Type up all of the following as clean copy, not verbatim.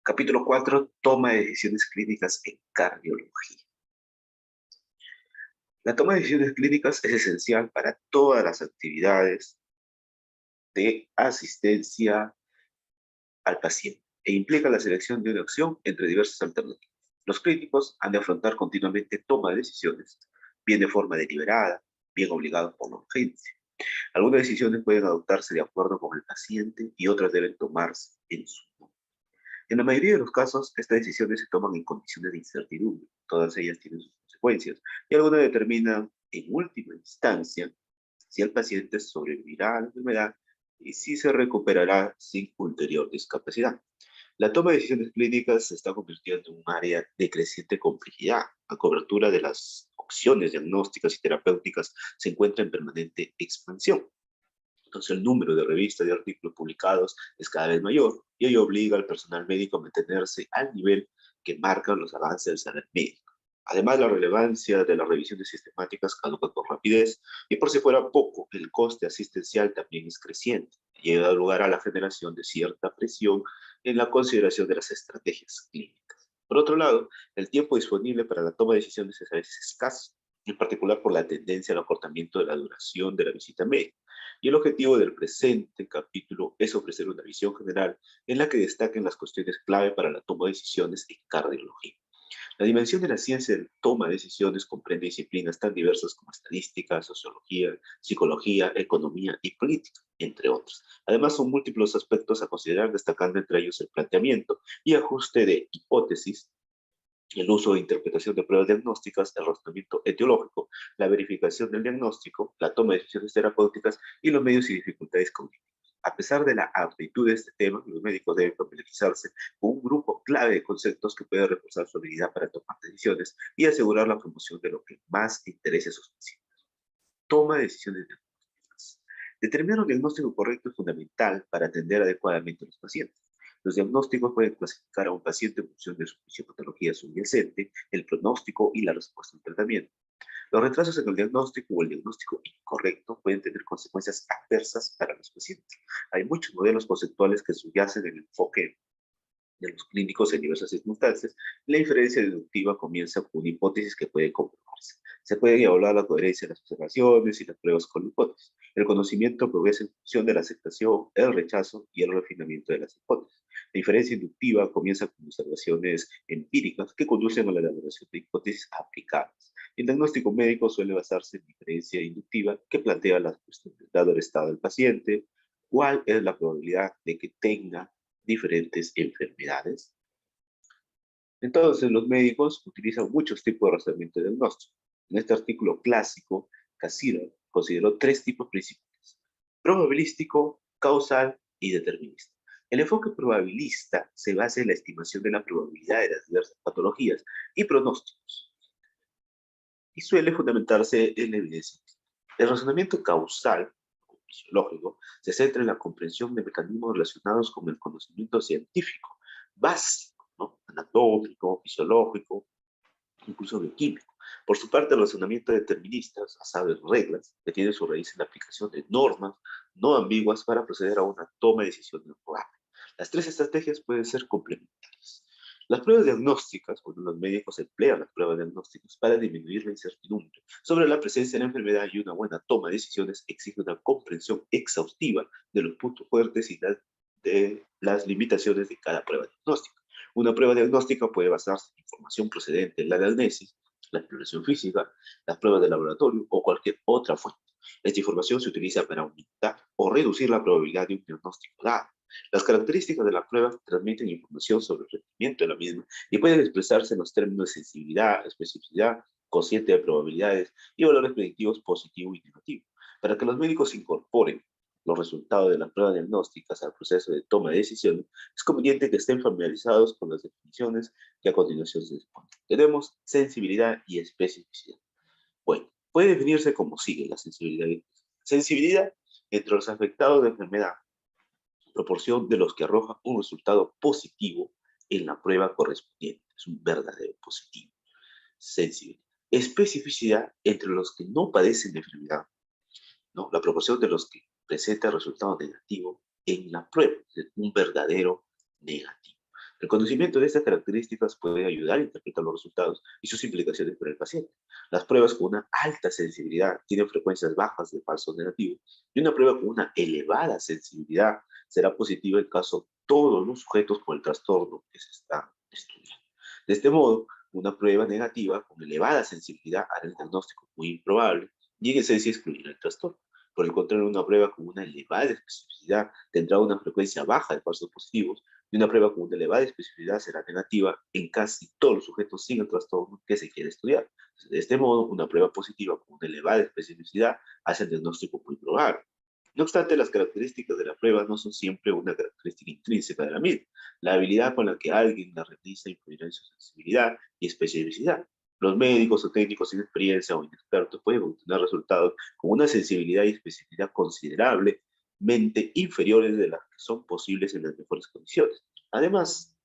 Capítulo 4. Toma de decisiones clínicas en cardiología. La toma de decisiones clínicas es esencial para todas las actividades de asistencia al paciente e implica la selección de una opción entre diversas alternativas. Los clínicos han de afrontar continuamente toma de decisiones, bien de forma deliberada, bien obligados por la urgencia. Algunas decisiones pueden adoptarse de acuerdo con el paciente y otras deben tomarse en su nombre. En la mayoría de los casos, estas decisiones se toman en condiciones de incertidumbre. Todas ellas tienen sus consecuencias y algunas determinan, en última instancia, si el paciente sobrevivirá a la enfermedad y si se recuperará sin ulterior discapacidad. La toma de decisiones clínicas se está convirtiendo en un área de creciente complejidad. La cobertura de las opciones diagnósticas y terapéuticas se encuentra en permanente expansión. Entonces el número de revistas y artículos publicados es cada vez mayor y ello obliga al personal médico a mantenerse al nivel que marcan los avances del saber médico. Además, la relevancia de las revisiones sistemáticas caduca con rapidez y por si fuera poco, el coste asistencial también es creciente y ha dado lugar a la generación de cierta presión en la consideración de las estrategias clínicas. Por otro lado, el tiempo disponible para la toma de decisiones es a veces escaso, en particular por la tendencia al acortamiento de la duración de la visita médica. Y el objetivo del presente capítulo es ofrecer una visión general en la que destaquen las cuestiones clave para la toma de decisiones en cardiología. La dimensión de la ciencia de toma de decisiones comprende disciplinas tan diversas como estadística, sociología, psicología, economía y política, entre otras. Además, son múltiples aspectos a considerar, destacando entre ellos el planteamiento y ajuste de hipótesis, el uso e interpretación de pruebas diagnósticas, el razonamiento etiológico, la verificación del diagnóstico, la toma de decisiones terapéuticas y los medios y dificultades cognitivas. A pesar de la amplitud de este tema, los médicos deben familiarizarse con un grupo clave de conceptos que puede reforzar su habilidad para tomar decisiones y asegurar la promoción de lo que más interese a sus pacientes. Toma de decisiones diagnósticas. Determinar un diagnóstico correcto es fundamental para atender adecuadamente a los pacientes. Los diagnósticos pueden clasificar a un paciente en función de su fisiopatología subyacente, el pronóstico y la respuesta al tratamiento. Los retrasos en el diagnóstico o el diagnóstico incorrecto pueden tener consecuencias adversas para los pacientes. Hay muchos modelos conceptuales que subyacen en el enfoque de los clínicos en diversas circunstancias. La inferencia deductiva comienza con una hipótesis que puede comprobarse. Se puede evaluar la coherencia de las observaciones y las pruebas con la hipótesis. El conocimiento progresa en función de la aceptación, el rechazo y el refinamiento de las hipótesis. La inferencia inductiva comienza con observaciones empíricas que conducen a la elaboración de hipótesis aplicables. El diagnóstico médico suele basarse en inferencia inductiva que plantea las cuestiones, dado el estado del paciente, cuál es la probabilidad de que tenga diferentes enfermedades. Entonces, los médicos utilizan muchos tipos de razonamiento diagnóstico. En este artículo clásico, Cassirer consideró tres tipos principales: probabilístico, causal y determinista. El enfoque probabilista se basa en la estimación de la probabilidad de las diversas patologías y pronósticos y suele fundamentarse en la evidencia. El razonamiento causal fisiológico se centra en la comprensión de mecanismos relacionados con el conocimiento científico básico, ¿no? Anatómico, fisiológico, incluso bioquímico. Por su parte, el razonamiento determinista, basado en reglas, que tiene su raíz en la aplicación de normas no ambiguas para proceder a una toma de decisiones rápida. Las tres estrategias pueden ser complementarias. Las pruebas diagnósticas, bueno, los médicos emplean las pruebas diagnósticas para disminuir la incertidumbre sobre la presencia de la enfermedad, y una buena toma de decisiones exige una comprensión exhaustiva de los puntos fuertes y de las limitaciones de cada prueba diagnóstica. Una prueba diagnóstica puede basarse en información procedente de la anamnesis, la exploración física, las pruebas de laboratorio o cualquier otra fuente. Esta información se utiliza para aumentar o reducir la probabilidad de un diagnóstico dado. Las características de la prueba transmiten información sobre el rendimiento de la misma y pueden expresarse en los términos de sensibilidad, especificidad, cociente de probabilidades y valores predictivos positivo y negativo. Para que los médicos incorporen los resultados de las pruebas diagnósticas al proceso de toma de decisiones, es conveniente que estén familiarizados con las definiciones que a continuación se exponen. Tenemos sensibilidad y especificidad. Bueno, puede definirse como sigue la sensibilidad. Sensibilidad entre los afectados de enfermedad, proporción de los que arrojan un resultado positivo en la prueba correspondiente. Es un verdadero positivo. Sensibilidad. Especificidad entre los que no padecen de enfermedad, ¿no? La proporción de los que presenta resultado negativo en la prueba, es un verdadero negativo. El conocimiento de estas características puede ayudar a interpretar los resultados y sus implicaciones para el paciente. Las pruebas con una alta sensibilidad tienen frecuencias bajas de falsos negativos y una prueba con una elevada sensibilidad será positiva en caso de todos los sujetos con el trastorno que se está estudiando. De este modo, una prueba negativa con elevada sensibilidad hará el diagnóstico muy improbable y en esencia excluirá el trastorno. Por el contrario, una prueba con una elevada especificidad tendrá una frecuencia baja de falsos positivos y una prueba con una elevada especificidad será negativa en casi todos los sujetos sin el trastorno que se quiere estudiar. De este modo, una prueba positiva con una elevada especificidad hace el diagnóstico muy probable. No obstante, las características de la prueba no son siempre una característica intrínseca de la misma. La habilidad con la que alguien la realiza influirá en su sensibilidad y especificidad. Los médicos o técnicos sin experiencia o inexpertos pueden obtener resultados con una sensibilidad y especificidad considerablemente inferiores de las que son posibles en las mejores condiciones. Además,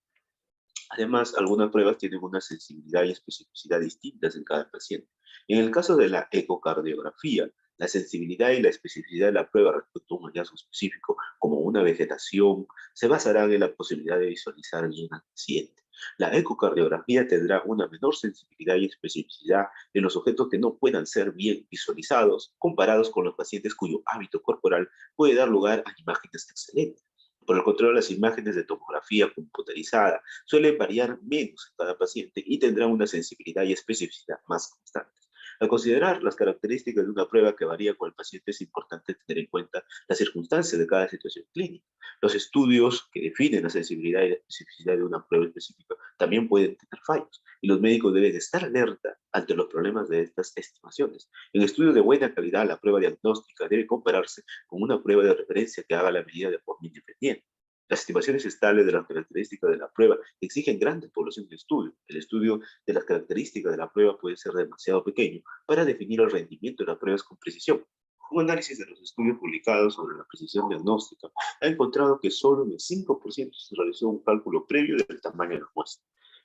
algunas pruebas tienen una sensibilidad y especificidad distintas en cada paciente. En el caso de la ecocardiografía, la sensibilidad y la especificidad de la prueba respecto a un hallazgo específico, como una vegetación, se basarán en la posibilidad de visualizar bien al paciente. La ecocardiografía tendrá una menor sensibilidad y especificidad en los objetos que no puedan ser bien visualizados, comparados con los pacientes cuyo hábito corporal puede dar lugar a imágenes excelentes. Por el contrario, las imágenes de tomografía computarizada suelen variar menos en cada paciente y tendrán una sensibilidad y especificidad más constantes. Al considerar las características de una prueba que varía con el paciente, es importante tener en cuenta las circunstancias de cada situación clínica. Los estudios que definen la sensibilidad y la especificidad de una prueba específica también pueden tener fallos, y los médicos deben estar alerta ante los problemas de estas estimaciones. En estudios de buena calidad, la prueba diagnóstica debe compararse con una prueba de referencia que haga la medida de forma independiente. Las estimaciones estables de las características de la prueba exigen grandes poblaciones de estudio. El estudio de las características de la prueba puede ser demasiado pequeño para definir el rendimiento de las pruebas con precisión. Un análisis de los estudios publicados sobre la precisión diagnóstica ha encontrado que solo en el 5% se realizó un cálculo previo del tamaño de la muestra.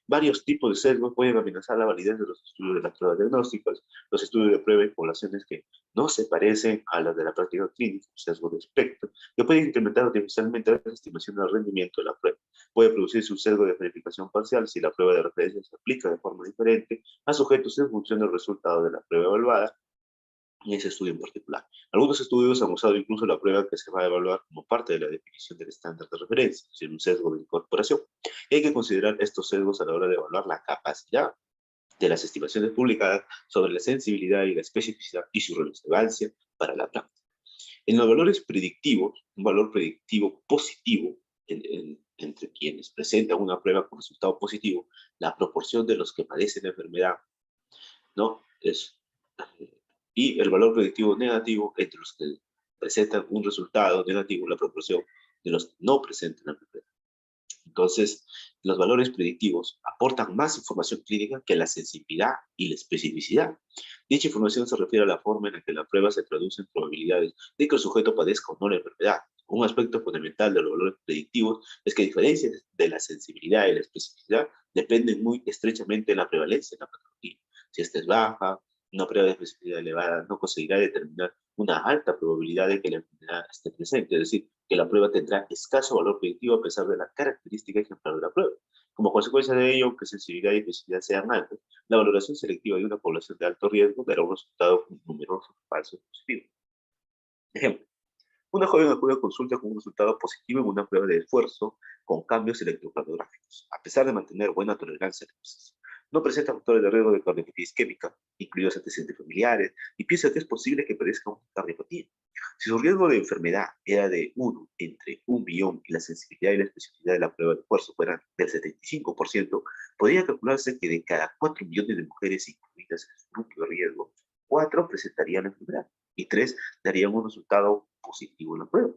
Varios tipos de sesgos pueden amenazar la validez de los estudios de las pruebas diagnósticas. Los estudios de prueba en poblaciones que no se parecen a las de la práctica clínica, sesgo de espectro, que puede incrementar artificialmente la estimación del rendimiento de la prueba. Puede producirse un sesgo de verificación parcial si la prueba de referencia se aplica de forma diferente a sujetos en función del resultado de la prueba evaluada en ese estudio en particular. Algunos estudios han usado incluso la prueba que se va a evaluar como parte de la definición del estándar de referencia, es decir, un sesgo de incorporación. Y hay que considerar estos sesgos a la hora de evaluar la capacidad de las estimaciones publicadas sobre la sensibilidad y la especificidad y su relevancia para la práctica. En los valores predictivos, un valor predictivo positivo entre quienes presentan una prueba con resultado positivo, la proporción de los que padecen la enfermedad, ¿no? Y el valor predictivo negativo entre los que presentan un resultado negativo, la proporción de los que no presentan la enfermedad. Entonces, los valores predictivos aportan más información clínica que la sensibilidad y la especificidad. Dicha información se refiere a la forma en la que la prueba se traduce en probabilidades de que el sujeto padezca o no la enfermedad. Un aspecto fundamental de los valores predictivos es que, a diferencia de la sensibilidad y la especificidad, dependen muy estrechamente de la prevalencia de la patología. Si esta es baja, una prueba de especificidad elevada no conseguirá determinar una alta probabilidad de que la enfermedad esté presente, es decir, que la prueba tendrá escaso valor predictivo a pesar de la característica ejemplar de la prueba. Como consecuencia de ello, aunque sensibilidad y especificidad sean altas, la valoración selectiva de una población de alto riesgo dará un resultado con numerosos falsos positivos. Ejemplo, una joven acude a consulta con un resultado positivo en una prueba de esfuerzo con cambios electrocardiográficos, a pesar de mantener buena tolerancia a la dosis. No presenta factores de riesgo de cardiopatía isquémica, incluidos antecedentes familiares, y piensa que es posible que padezca una cardiopatía. Si su riesgo de enfermedad era de 1 entre 1.000.000 y la sensibilidad y la especificidad de la prueba de esfuerzo fueran del 75%, podría calcularse que de cada 4 millones de mujeres incluidas en su grupo de riesgo, 4 presentarían la enfermedad y 3 darían un resultado positivo en la prueba.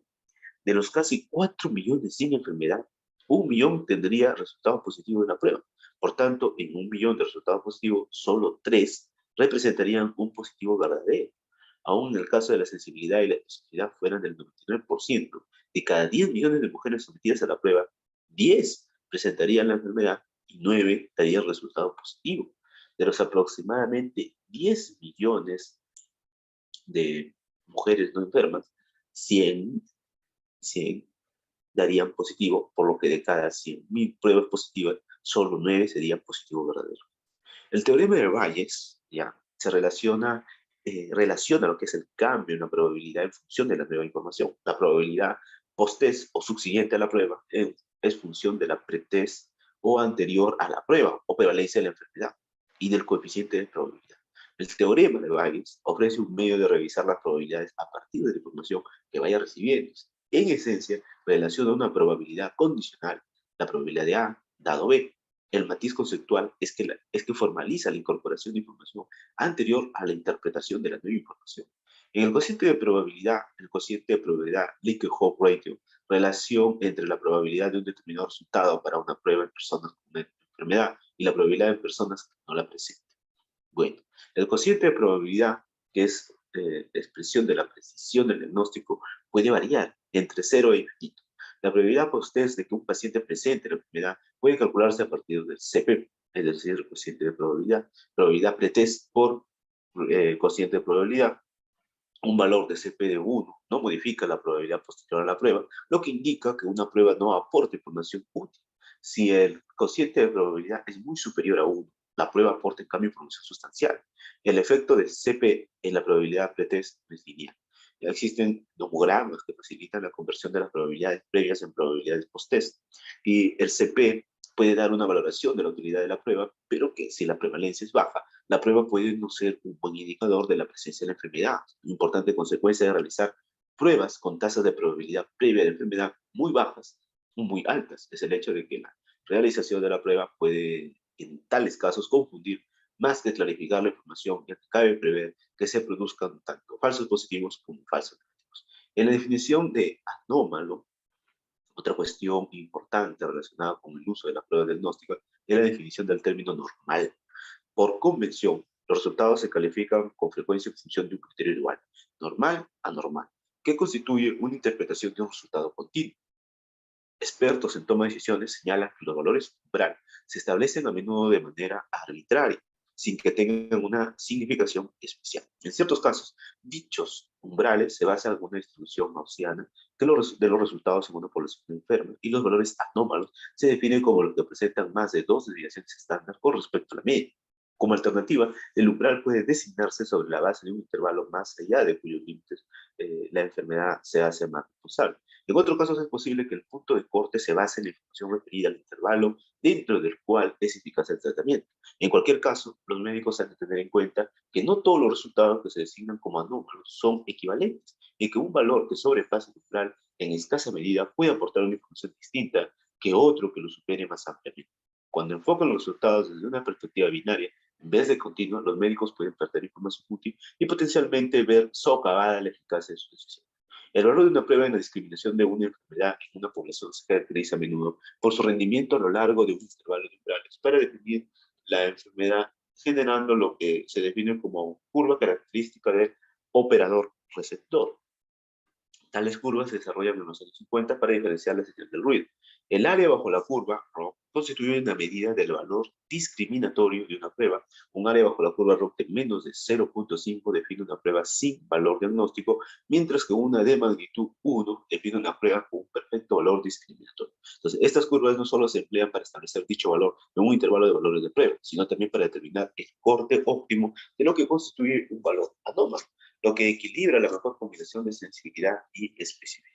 De los casi 4 millones sin enfermedad, 1.000.000 tendría resultado positivo en la prueba. Por tanto, en 1.000.000 de resultados positivos, solo 3 representarían un positivo verdadero. Aún en el caso de la sensibilidad y la especificidad fueran del 99%, de cada 10 millones de mujeres sometidas a la prueba, 10 presentarían la enfermedad y 9 darían resultado positivo. De los aproximadamente 10 millones de mujeres no enfermas, 100 100 darían positivo, por lo que de cada 100.000 pruebas positivas, solo 9 serían positivo verdadero. El teorema de Bayes ya se relaciona lo que es el cambio en la probabilidad en función de la nueva información. La probabilidad post-test o subsiguiente a la prueba es función de la pretest o anterior a la prueba o prevalencia de la enfermedad y del coeficiente de probabilidad. El teorema de Bayes ofrece un medio de revisar las probabilidades a partir de la información que vaya recibiendo. En esencia, relaciona una probabilidad condicional, la probabilidad de A dado B. El matiz conceptual es que formaliza la incorporación de información anterior a la interpretación de la nueva información. En el cociente de probabilidad, Likelihood Ratio, relación entre la probabilidad de un determinado resultado para una prueba en personas con una enfermedad y la probabilidad en personas que no la presentan. Bueno, el cociente de probabilidad, que es expresión de la precisión del diagnóstico, puede variar entre 0 e infinito. La probabilidad post-test de que un paciente presente la enfermedad puede calcularse a partir del CP, es decir, el cociente de probabilidad pretest por cociente de probabilidad. Un valor de CP de 1 no modifica la probabilidad posterior a la prueba, lo que indica que una prueba no aporta información útil. Si el cociente de probabilidad es muy superior a 1, la prueba aporta en cambio información sustancial. El efecto de CP en la probabilidad pretest es lineal. Ya existen nomogramas que facilitan la conversión de las probabilidades previas en probabilidades post-test. Y el CP puede dar una valoración de la utilidad de la prueba, pero que si la prevalencia es baja, la prueba puede no ser un buen indicador de la presencia de la enfermedad. Una importante consecuencia de realizar pruebas con tasas de probabilidad previa de enfermedad muy bajas o muy altas es el hecho de que la realización de la prueba puede, en tales casos, confundir más que clarificar la información, ya que cabe prever que se produzcan tanto falsos positivos como falsos negativos. En la definición de anómalo, otra cuestión importante relacionada con el uso de la prueba diagnóstica es la definición del término normal. Por convención, los resultados se califican con frecuencia en función de un criterio igual, normal, anormal, que constituye una interpretación de un resultado continuo. Expertos en toma de decisiones señalan que los valores umbral se establecen a menudo de manera arbitraria, sin que tengan una significación especial. En ciertos casos, dichos umbrales se basan en una distribución gaussiana de los resultados en una población enferma, y los valores anómalos se definen como los que presentan más de 2 desviaciones estándar con respecto a la media. Como alternativa, el umbral puede designarse sobre la base de un intervalo más allá de cuyos límites la enfermedad se hace más responsable. En otros casos es posible que el punto de corte se base en la información referida al intervalo dentro del cual es eficaz el tratamiento. En cualquier caso, los médicos han de tener en cuenta que no todos los resultados que se designan como anómalos son equivalentes y que un valor que sobrepase el umbral en escasa medida puede aportar una información distinta que otro que lo supere más ampliamente. Cuando enfocan los resultados desde una perspectiva binaria, en vez de continua, los médicos pueden perder información útil y potencialmente ver socavada la eficacia de su decisión. El valor de una prueba en la discriminación de una enfermedad en una población se caracteriza a menudo por su rendimiento a lo largo de un intervalo de umbrales para definir la enfermedad, generando lo que se define como curva característica del operador receptor. Tales curvas se desarrollan en los años 50 para diferenciar la señal del ruido. El área bajo la curva ROC constituye una medida del valor discriminatorio de una prueba. Un área bajo la curva ROC de menos de 0.5 define una prueba sin valor diagnóstico, mientras que una de magnitud 1 define una prueba con un perfecto valor discriminatorio. Entonces, estas curvas no solo se emplean para establecer dicho valor en un intervalo de valores de prueba, sino también para determinar el corte óptimo de lo que constituye un valor anómalo, lo que equilibra la mejor combinación de sensibilidad y especificidad.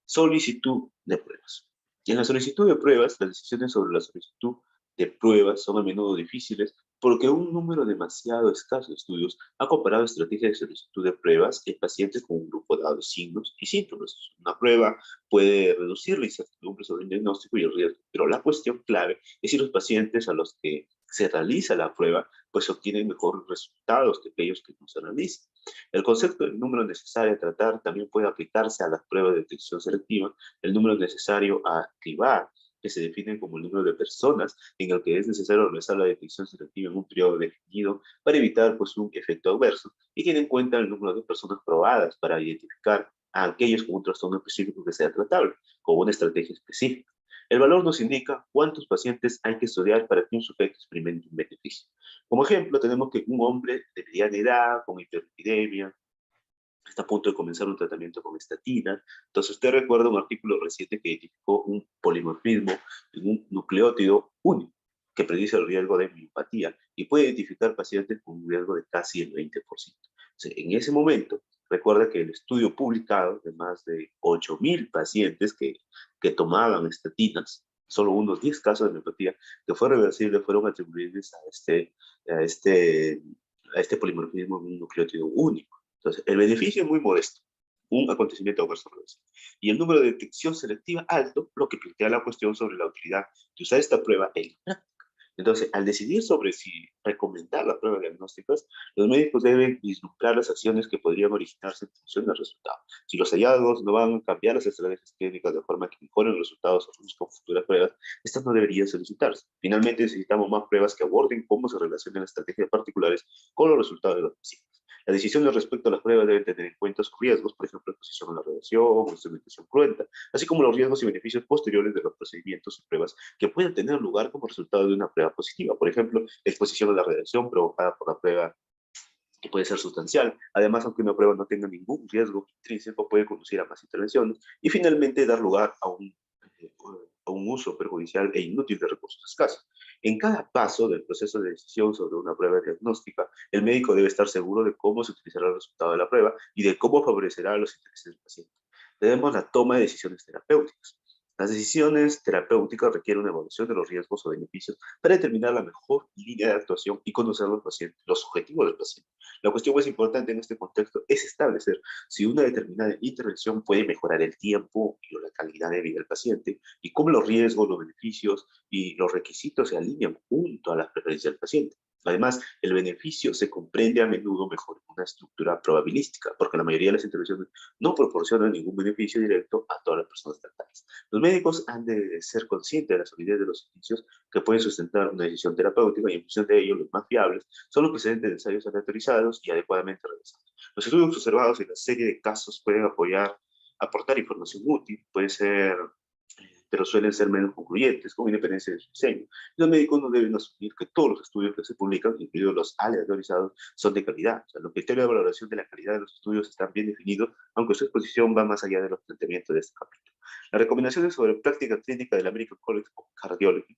Solicitud de pruebas. Y en la solicitud de pruebas, las decisiones sobre la solicitud de pruebas son a menudo difíciles porque un número demasiado escaso de estudios ha comparado estrategias de solicitud de pruebas en pacientes con un grupo dado de signos y síntomas. Una prueba puede reducir la incertidumbre sobre el diagnóstico y el riesgo, pero la cuestión clave es si los pacientes a los que se realiza la prueba pues obtienen mejores resultados que aquellos que no se realizan. El concepto del número necesario a tratar también puede aplicarse a las pruebas de detección selectiva. El número necesario a cribar, que se define como el número de personas en el que es necesario realizar la detección selectiva en un periodo definido para evitar pues, un efecto adverso, y tiene en cuenta el número de personas probadas para identificar a aquellos con un trastorno específico que sea tratable, con una estrategia específica. El valor nos indica cuántos pacientes hay que estudiar para que un sujeto experimente un beneficio. Como ejemplo, tenemos que un hombre de mediana edad, con hiperlipidemia, está a punto de comenzar un tratamiento con estatina. Entonces, usted recuerda un artículo reciente que identificó un polimorfismo en un nucleótido único que predice el riesgo de miopatía y puede identificar pacientes con un riesgo de casi el 20%. Entonces, en ese momento, recuerda que el estudio publicado de más de 8.000 pacientes que tomaban estatinas, solo unos 10 casos de miopatía que fue reversible, fueron atribuibles a este polimorfismo en un nucleótido único. Entonces, el beneficio es muy modesto, un acontecimiento adverso reversible. Y el número de detección selectiva alto, lo que plantea la cuestión sobre la utilidad de usar esta prueba en la práctica. Entonces, al decidir sobre si recomendar las pruebas diagnósticas, los médicos deben vislumbrar las acciones que podrían originarse en función del resultado. Si los hallazgos no van a cambiar las estrategias clínicas de forma que mejoren los resultados o con futuras pruebas, estas no deberían solicitarse. Finalmente, necesitamos más pruebas que aborden cómo se relacionan estrategias particulares con los resultados de los pacientes. Las decisiones respecto a las pruebas deben tener en cuenta sus riesgos, por ejemplo, exposición a la radiación o instrumentación cruenta, así como los riesgos y beneficios posteriores de los procedimientos y pruebas que pueden tener lugar como resultado de una prueba positiva. Por ejemplo, exposición a la radiación provocada por la prueba que puede ser sustancial. Además, aunque una prueba no tenga ningún riesgo intrínseco, puede conducir a más intervenciones y finalmente dar lugar a un uso perjudicial e inútil de recursos escasos. En cada paso del proceso de decisión sobre una prueba diagnóstica, el médico debe estar seguro de cómo se utilizará el resultado de la prueba y de cómo favorecerá los intereses del paciente. Tenemos la toma de decisiones terapéuticas. Las decisiones terapéuticas requieren una evaluación de los riesgos o beneficios para determinar la mejor línea de actuación y conocer los pacientes, los objetivos del paciente. La cuestión más importante en este contexto es establecer si una determinada intervención puede mejorar el tiempo y la calidad de vida del paciente y cómo los riesgos, los beneficios y los requisitos se alinean junto a las preferencias del paciente. Además, el beneficio se comprende a menudo mejor en una estructura probabilística, porque la mayoría de las intervenciones no proporcionan ningún beneficio directo a todas las personas tratadas. Los médicos han de ser conscientes de la solidez de los indicios que pueden sustentar una decisión terapéutica y en función de ello los más fiables son los precedentes de ensayos aleatorizados y adecuadamente revisados. Los estudios observados en la serie de casos pueden aportar información útil, puede ser pero suelen ser menos concluyentes, con independencia de su diseño. Los médicos no deben asumir que todos los estudios que se publican, incluidos los aleatorizados, son de calidad. O sea, los criterios de valoración de la calidad de los estudios están bien definidos, aunque su exposición va más allá de los planteamientos de este capítulo. Las recomendaciones sobre práctica clínica del American College of Cardiology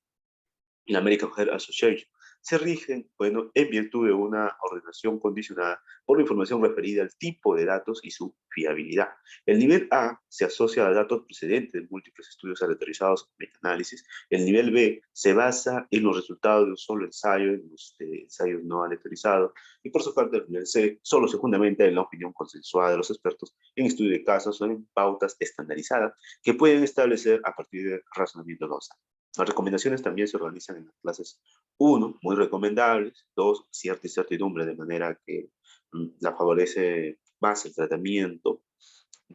y la American Heart Association se rigen, bueno, en virtud de una ordenación condicionada por la información referida al tipo de datos y su fiabilidad. El nivel A se asocia a datos precedentes de múltiples estudios aleatorizados en metaanálisis. El nivel B se basa en los resultados de un solo ensayo, en los ensayos no aleatorizados. Y por su parte, el nivel C solo se fundamenta en la opinión consensuada de los expertos en estudios de casos o en pautas estandarizadas que pueden establecer a partir de razonamiento causal. Las recomendaciones también se organizan en las clases 1, muy recomendables; 2, cierta incertidumbre, de manera que la favorece más el tratamiento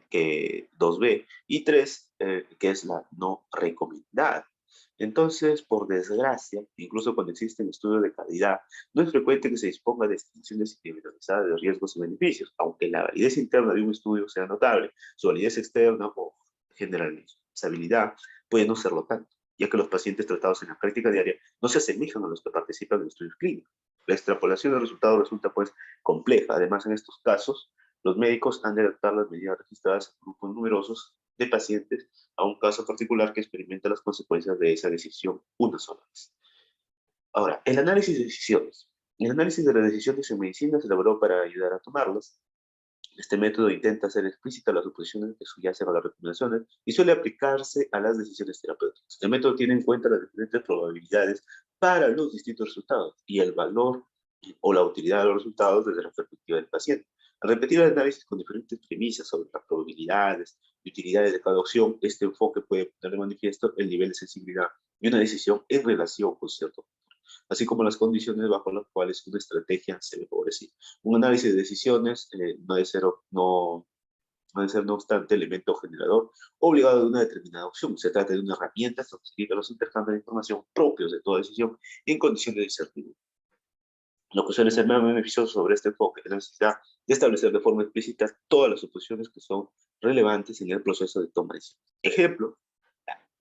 que 2B; y 3, que es la no recomendada. Entonces, por desgracia, incluso cuando existen estudios de calidad, no es frecuente que se disponga de distinciones individualizadas de riesgos y beneficios, aunque la validez interna de un estudio sea notable, su validez externa o generalizabilidad puede no serlo tanto, ya que los pacientes tratados en la práctica diaria no se asemejan a los que participan en estudios clínicos. La extrapolación de resultados resulta, pues, compleja. Además, en estos casos, los médicos han de adaptar las medidas registradas en grupos numerosos de pacientes a un caso particular que experimenta las consecuencias de esa decisión una sola vez. Ahora, el análisis de decisiones. El análisis de las decisiones en medicina se elaboró para ayudar a tomarlas. Este método intenta hacer explícitas las suposiciones que subyacen a las recomendaciones y suele aplicarse a las decisiones terapéuticas. El método tiene en cuenta las diferentes probabilidades para los distintos resultados y el valor o la utilidad de los resultados desde la perspectiva del paciente. Al repetir el análisis con diferentes premisas sobre las probabilidades y utilidades de cada opción, este enfoque puede poner de manifiesto el nivel de sensibilidad y una decisión en relación con cierto, así como las condiciones bajo las cuales una estrategia se ve favorecida. Un análisis de decisiones no debe ser, no obstante, elemento generador obligado de una determinada opción. Se trata de una herramienta que facilita los intercambios de información propios de toda decisión en condiciones de incertidumbre. Lo que suele ser más beneficioso sobre este enfoque es la necesidad de establecer de forma explícita todas las opciones que son relevantes en el proceso de toma de decisiones. Ejemplo,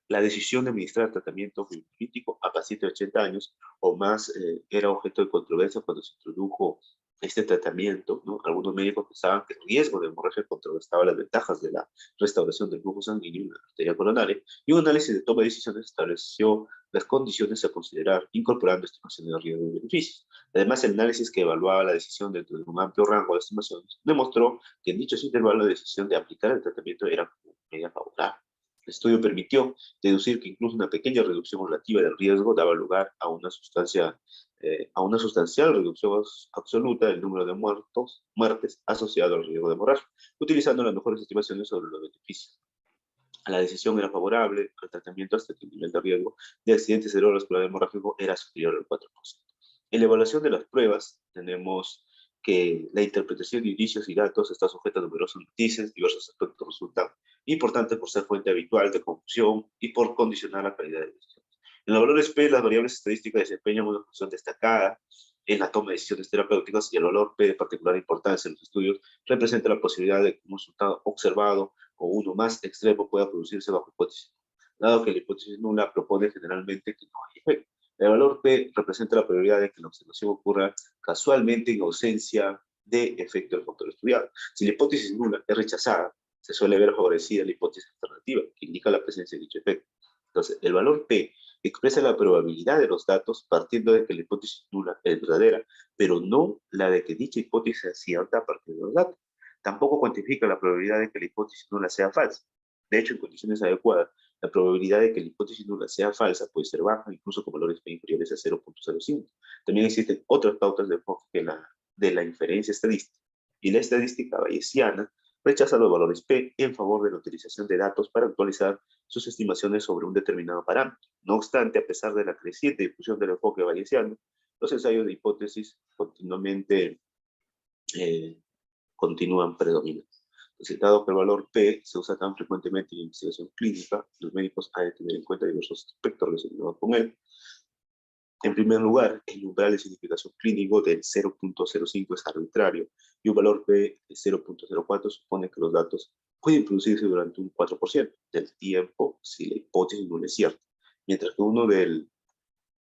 la decisión de administrar tratamiento político a pacientes de 80 años o más era objeto de controversia cuando se introdujo este tratamiento, ¿no? Algunos médicos pensaban que el riesgo de hemorragia contrarrestaba las ventajas de la restauración del flujo sanguíneo en la arteria coronaria, y un análisis de toma de decisiones estableció las condiciones a considerar, incorporando estimaciones de riesgo y beneficios. Además, el análisis que evaluaba la decisión dentro de un amplio rango de estimaciones demostró que en dichos intervalos la decisión de aplicar el tratamiento era media favorable. El estudio permitió deducir que incluso una pequeña reducción relativa del riesgo daba lugar a una sustancial reducción absoluta del número de muertes asociado al riesgo de hemorragia, utilizando las mejores estimaciones sobre los beneficios. La decisión era favorable al tratamiento hasta que el nivel de riesgo de accidente cerebrovascular hemorrágico era superior al 4%. En la evaluación de las pruebas tenemos que la interpretación de indicios y datos está sujeta a numerosos matices, diversos aspectos resultan importantes por ser fuente habitual de confusión y por condicionar la calidad de decisiones. En los valores P, las variables estadísticas desempeñan una función destacada en la toma de decisiones terapéuticas, y el valor P de particular importancia en los estudios representa la posibilidad de que un resultado observado o uno más extremo pueda producirse bajo hipótesis, dado que la hipótesis nula propone generalmente que no hay efecto. El valor P representa la probabilidad de que la observación ocurra casualmente en ausencia de efecto del factor estudiado. Si la hipótesis nula es rechazada, se suele ver favorecida la hipótesis alternativa, que indica la presencia de dicho efecto. Entonces, el valor P expresa la probabilidad de los datos partiendo de que la hipótesis nula es verdadera, pero no la de que dicha hipótesis sea cierta a partir de los datos. Tampoco cuantifica la probabilidad de que la hipótesis nula sea falsa. De hecho, en condiciones adecuadas, la probabilidad de que la hipótesis nula sea falsa puede ser baja, incluso con valores P inferiores a 0.05. También existen otras pautas de enfoque de la inferencia estadística, y la estadística bayesiana rechaza los valores P en favor de la utilización de datos para actualizar sus estimaciones sobre un determinado parámetro. No obstante, a pesar de la creciente difusión del enfoque bayesiano, los ensayos de hipótesis eh, continúan predominantes. Entonces, dado que el valor P se usa tan frecuentemente en investigación clínica, los médicos han de tener en cuenta diversos aspectos relacionados con él. En primer lugar, el umbral de significación clínico del 0.05 es arbitrario, y un valor P de 0.04 supone que los datos pueden producirse durante un 4% del tiempo si la hipótesis no es cierta, mientras que uno del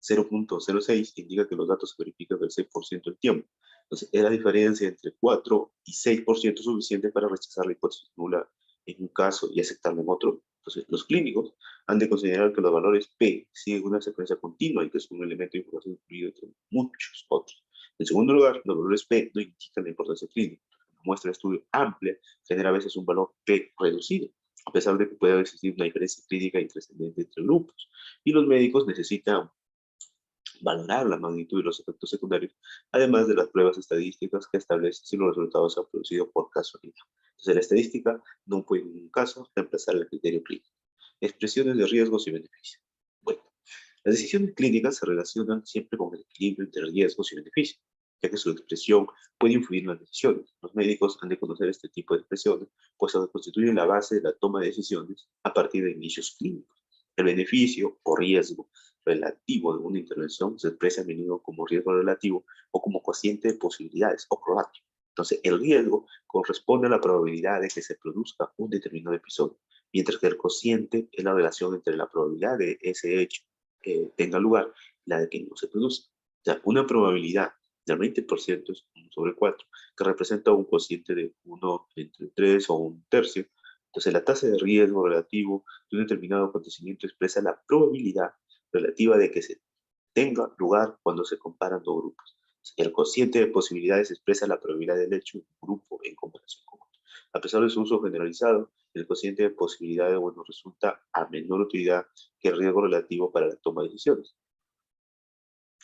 0.06 indica que los datos se verifican del 6% del tiempo. Entonces, es la diferencia entre 4 y 6% suficiente para rechazar la hipótesis nula en un caso y aceptarla en otro. Entonces, los clínicos han de considerar que los valores P siguen una secuencia continua y que es un elemento de información incluido entre muchos otros. En segundo lugar, los valores P no indican la importancia clínica. Una muestra de estudio amplia genera a veces un valor P reducido, a pesar de que pueda existir una diferencia clínica intrascendente entre grupos. Y los médicos necesitan valorar la magnitud de los efectos secundarios, además de las pruebas estadísticas que establecen si los resultados se han producido por casualidad. Entonces, la estadística no puede en ningún caso reemplazar el criterio clínico. Expresiones de riesgos y beneficios. Bueno, las decisiones clínicas se relacionan siempre con el equilibrio entre riesgos y beneficios, ya que su expresión puede influir en las decisiones. Los médicos han de conocer este tipo de expresiones, pues constituyen la base de la toma de decisiones a partir de inicios clínicos. El beneficio o riesgo relativo de una intervención se expresa a menudo como riesgo relativo o como cociente de posibilidades o probabilidad. Entonces, el riesgo corresponde a la probabilidad de que se produzca un determinado episodio, mientras que el cociente es la relación entre la probabilidad de ese hecho tenga lugar y la de que no se produzca. O sea, una probabilidad del 20% es 1 sobre 4, que representa un cociente de 1 entre 3 o un tercio. Entonces, la tasa de riesgo relativo de un determinado acontecimiento expresa la probabilidad relativa de que se tenga lugar cuando se comparan dos grupos. El cociente de posibilidades expresa la probabilidad del hecho de un grupo en comparación con otro. A pesar de su uso generalizado, el cociente de posibilidades resulta a menor utilidad que el riesgo relativo para la toma de decisiones.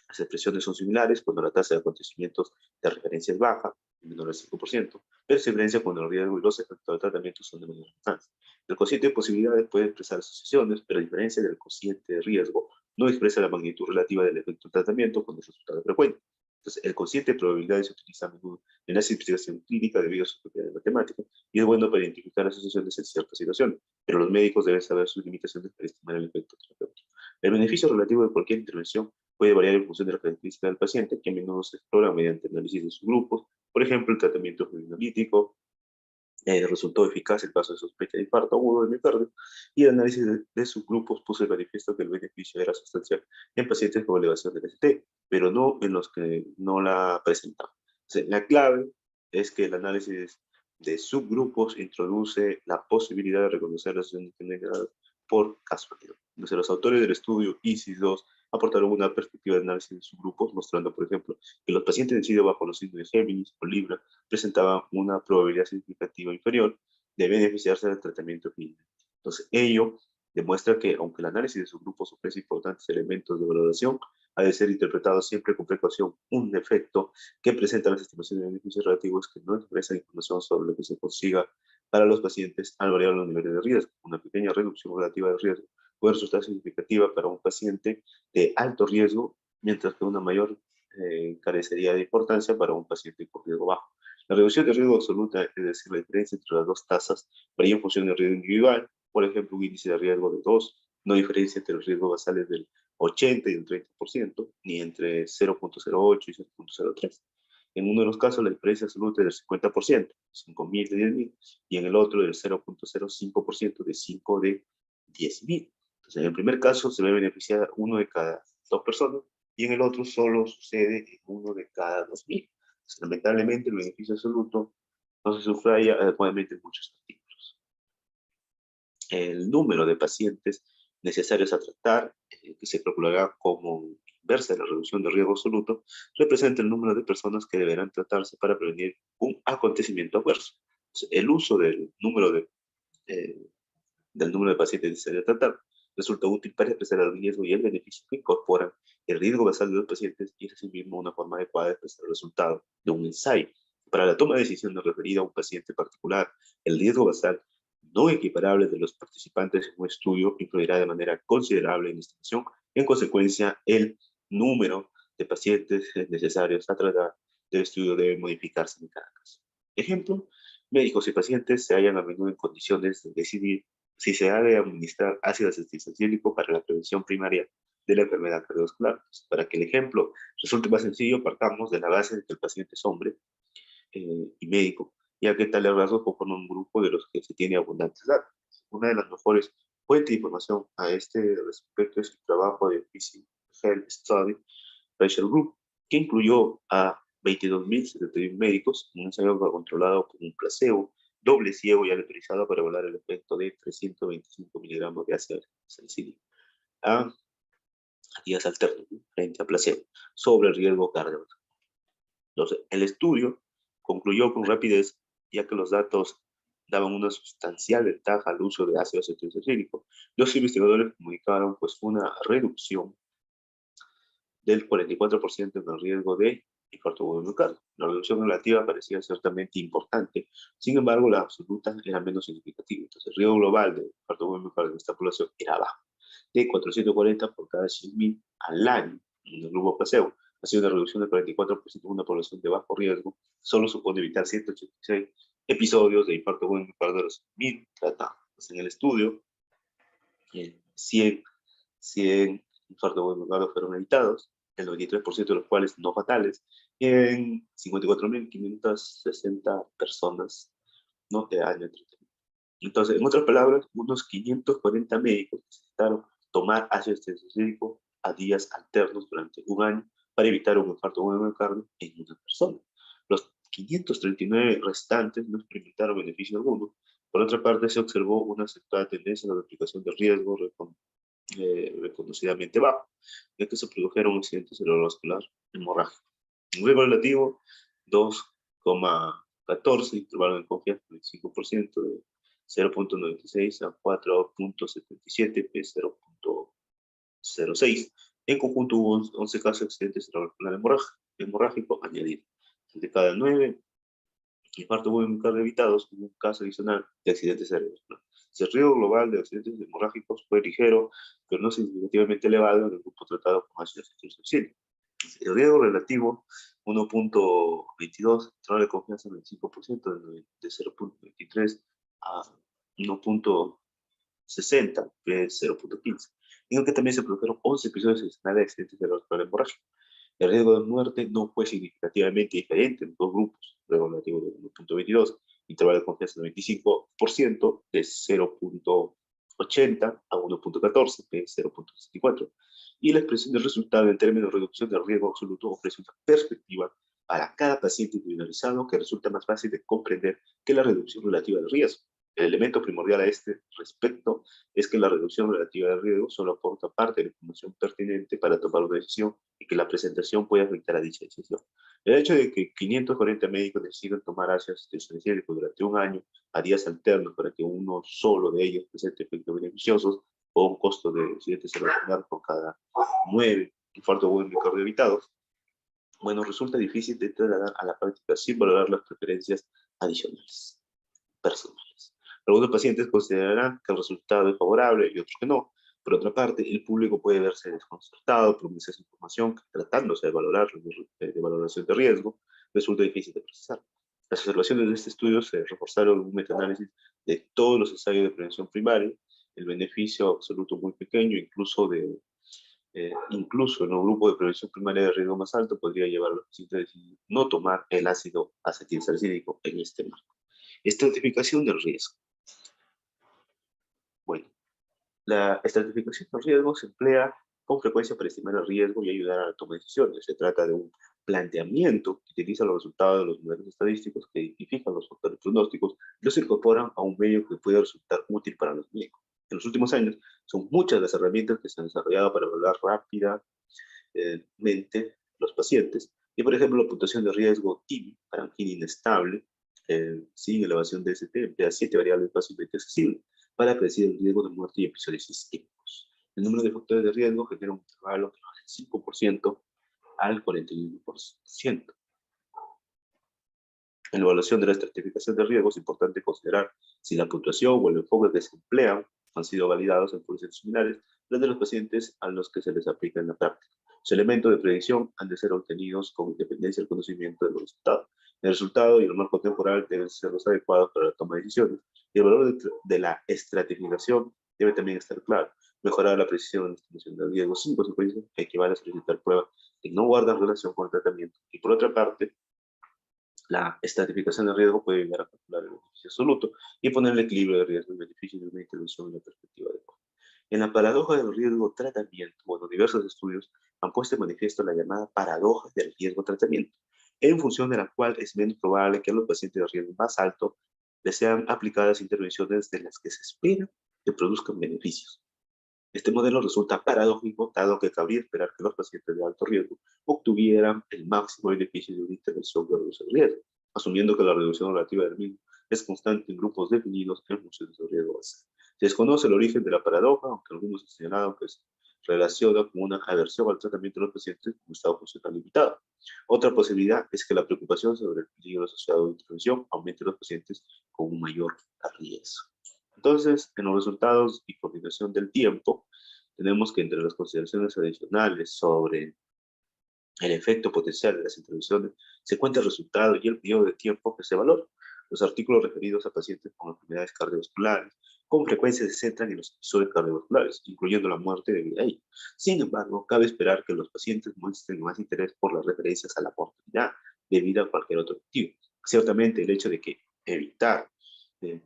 Las expresiones son similares cuando la tasa de acontecimientos de referencia es baja, menor al 5%, pero se diferencia cuando el riesgo y los efectos del tratamiento son de menor importancia. El cociente de posibilidades puede expresar asociaciones, pero a diferencia del cociente de riesgo, no expresa la magnitud relativa del efecto del tratamiento cuando el resultado es frecuente. Entonces, el cociente de probabilidades se utiliza a menudo en la investigación clínica debido a sus propiedades matemáticas y es bueno para identificar asociaciones en ciertas situaciones, pero los médicos deben saber sus limitaciones para estimar el efecto terapéutico. El beneficio relativo de cualquier intervención puede variar en función de la característica del paciente, que a menudo se explora mediante análisis de sus grupos. Por ejemplo, el tratamiento fluidoanalítico resultó eficaz en caso de sospecha de infarto agudo del miocardio, y el análisis de subgrupos puso de manifiesto que el beneficio era sustancial en pacientes con elevación del ST, pero no en los que no la presentaban. Entonces, la clave es que el análisis de subgrupos introduce la posibilidad de reconocer las asociaciones por casualidad. Entonces, los autores del estudio ISIS-2 aportaron una perspectiva de análisis de subgrupos, mostrando, por ejemplo, que los pacientes de SIDA bajo los signos de Géminis o Libra presentaban una probabilidad significativa inferior de beneficiarse del tratamiento clínico. Entonces, ello demuestra que, aunque el análisis de subgrupos ofrece importantes elementos de valoración, ha de ser interpretado siempre con precaución. Un defecto que presenta las estimaciones de beneficios relativos que no expresan información sobre lo que se consiga para los pacientes al variar los niveles de riesgo. Una pequeña reducción relativa de riesgo puede resultar significativa para un paciente de alto riesgo, mientras que una mayor carecería de importancia para un paciente con riesgo bajo. La reducción de riesgo absoluta, es decir, la diferencia entre las dos tasas, varía en función del riesgo individual. Por ejemplo, un índice de riesgo de 2 no diferencia entre los riesgos basales del 80 y el 30%, ni entre 0.08 y 0.03. En uno de los casos, la diferencia absoluta es del 50%, 5.000 de 10.000, y en el otro del 0.05% de 5 de 10.000. Entonces, en el primer caso se ve beneficiar uno de cada 2 personas, y en el otro solo sucede en uno de cada 2.000. Lamentablemente, el beneficio absoluto no se subraya adecuadamente en muchos artículos. El número de pacientes necesarios a tratar, que se calculará como inversa de la reducción de riesgo absoluto, representa el número de personas que deberán tratarse para prevenir un acontecimiento adverso. El uso del número de pacientes necesarios a tratar resulta útil para expresar el riesgo y el beneficio que incorporan el riesgo basal de los pacientes y es asimismo una forma adecuada de expresar el resultado de un ensayo. Para la toma de decisiones referida a un paciente particular, el riesgo basal no equiparable de los participantes en un estudio influirá de manera considerable en la estimación. En consecuencia, el número de pacientes necesarios a tratar del estudio debe modificarse en cada caso. Ejemplo, médicos y pacientes se hallan a menudo en condiciones de decidir si se ha de administrar ácido acetilsalicílico para la prevención primaria de la enfermedad cardiovascular. Para que el ejemplo resulte más sencillo, partamos de la base de que el paciente es hombre y médico, ya que tales rasgos conforman un grupo de los que se tiene abundantes datos. Una de las mejores fuentes de información a este respecto es el trabajo de Physical Health Study Pressure Group, que incluyó a 22.071 médicos en un ensayo controlado con un placebo doble ciego y aleatorizado para evaluar el efecto de 325 miligramos de ácido salicílico a días alternos frente a placebo sobre el riesgo cardiovascular. Entonces, el estudio concluyó con rapidez, ya que los datos daban una sustancial ventaja al uso de ácido acetilsalicílico. Los investigadores comunicaron pues una reducción del 44% en el riesgo de infarto agudo de miocardio. La reducción relativa parecía ciertamente importante, sin embargo, la absoluta era menos significativa. Entonces, el riesgo global de infarto agudo de miocardio en esta población era bajo, de 440 por cada 100.000 al año en el grupo placebo. Ha sido una reducción del 44% en una población de bajo riesgo, solo supone evitar 186 episodios de infarto agudo de miocardio de los 1.000 tratados. Pues en el estudio, 100 infartos agudos de miocardio fueron evitados, el 93% de los cuales no fatales, en 54.560 personas, ¿no?, de año de tratamiento. Entonces, en otras palabras, unos 540 médicos necesitaron tomar ácido salicílico a días alternos durante un año para evitar un infarto agudo de miocardio en una persona. Los 539 restantes no experimentaron beneficio alguno. Por otra parte, se observó una aceptada tendencia a la duplicación de riesgo reconocidamente bajo, ya que se produjeron accidentes cerebrovascular hemorrágico. Un riesgo relativo 2,14, intervalo de confianza 25%, de 0.96 a 4.77, P 0.06. En conjunto hubo 11 casos de accidentes cerebrovascular hemorrágico añadidos. De cada 9 infarto agudo de miocardio evitados, hubo un caso adicional de accidentes cerebrovasculares. El riesgo global de accidentes hemorrágicos fue ligero, pero no significativamente elevado en el grupo tratado con ácido acetilsalicílico. El riesgo relativo, 1.22, intervalo de confianza 25%, de 0.23 a 1.60, de 0.15. En el que también se produjeron 11 episodios adicionales de accidentes cerebrovascular hemorrágicos. El riesgo de muerte no fue significativamente diferente en los dos grupos, riesgo relativo de 1.22, intervalo de confianza de 25%, de 0.80 a 1.14, de 0.64. Y la expresión del resultado en términos de reducción del riesgo absoluto ofrece una perspectiva para cada paciente individualizado que resulta más fácil de comprender que la reducción relativa del riesgo. El elemento primordial a este respecto es que la reducción relativa del riesgo solo aporta parte de la información pertinente para tomar una decisión y que la presentación puede afectar a dicha decisión. El hecho de que 540 médicos decidan tomar ácido salicílico durante un año a días alternos para que uno solo de ellos presente efectos beneficiosos o un costo de accidentes cerebrovasculares por cada 9 infartos agudos miocardio evitados, bueno, resulta difícil de trasladar a la práctica sin valorar las preferencias adicionales, personales. Algunos pacientes considerarán que el resultado es favorable y otros que no. Por otra parte, el público puede verse desconcertado por un exceso de información que, tratándose de valorar, de valoración de riesgo, resulta difícil de procesar. Las observaciones de este estudio se reforzaron en un metaanálisis de todos los ensayos de prevención primaria, el beneficio absoluto muy pequeño, incluso en un grupo de prevención primaria de riesgo más alto, podría llevar a los pacientes a decidir no tomar el ácido acetilsalicílico en este marco. Estratificación del riesgo. Bueno, la estratificación del riesgo se emplea con frecuencia para estimar el riesgo y ayudar a la toma de decisiones. Se trata de un planteamiento que utiliza los resultados de los modelos estadísticos que identifican los factores pronósticos y los incorporan a un medio que puede resultar útil para los médicos. En los últimos años, son muchas las herramientas que se han desarrollado para evaluar rápidamente los pacientes. Y, por ejemplo, la puntuación de riesgo TIMI para angina inestable, sin elevación de ST, emplea 7 variables fácilmente accesibles para predecir el riesgo de muerte y episodios isquémicos. El número de factores de riesgo genera un intervalo que va del 5% al 41%. En la evaluación de la estratificación de riesgo es importante considerar si la puntuación o el enfoque que se emplean han sido validados en poblaciones similares las de los pacientes a los que se les aplica en la práctica. Los elementos de predicción han de ser obtenidos con independencia del conocimiento de los resultados. El resultado y el marco temporal deben ser los adecuados para la toma de decisiones, y el valor de la estratificación debe también estar claro. Mejorar la precisión en la estimación del riesgo sin consecuencia equivale a solicitar pruebas que no guardan relación con el tratamiento. Y por otra parte, la estratificación de riesgo puede ayudar a calcular el beneficio absoluto y poner el equilibrio de riesgo y beneficio de una intervención en la perspectiva adecuada. En la paradoja del riesgo-tratamiento, bueno, diversos estudios han puesto en manifiesto la llamada paradoja del riesgo-tratamiento, en función de la cual es menos probable que a los pacientes de riesgo más alto les sean aplicadas intervenciones de las que se espera que produzcan beneficios. Este modelo resulta paradójico, dado que cabría esperar que los pacientes de alto riesgo obtuvieran el máximo beneficio de una intervención que reduce el riesgo, asumiendo que la reducción relativa del mismo es constante en grupos definidos en función de riesgo basal. Se desconoce el origen de la paradoja, aunque algunos han señalado que se relaciona con una aversión al tratamiento de los pacientes con estado funcional limitado. Otra posibilidad es que la preocupación sobre el peligro asociado a la intervención aumente a los pacientes con un mayor riesgo. Entonces, en los resultados y coordinación del tiempo, tenemos que entre las consideraciones adicionales sobre el efecto potencial de las intervenciones, se cuenta el resultado y el periodo de tiempo que se valora. Los artículos referidos a pacientes con enfermedades cardiovasculares con frecuencia se centran en los episodios cardiovasculares, incluyendo la muerte debido a ello. Sin embargo, cabe esperar que los pacientes muestren más interés por las referencias a la mortalidad debido a cualquier otro motivo. Ciertamente, el hecho de que evitar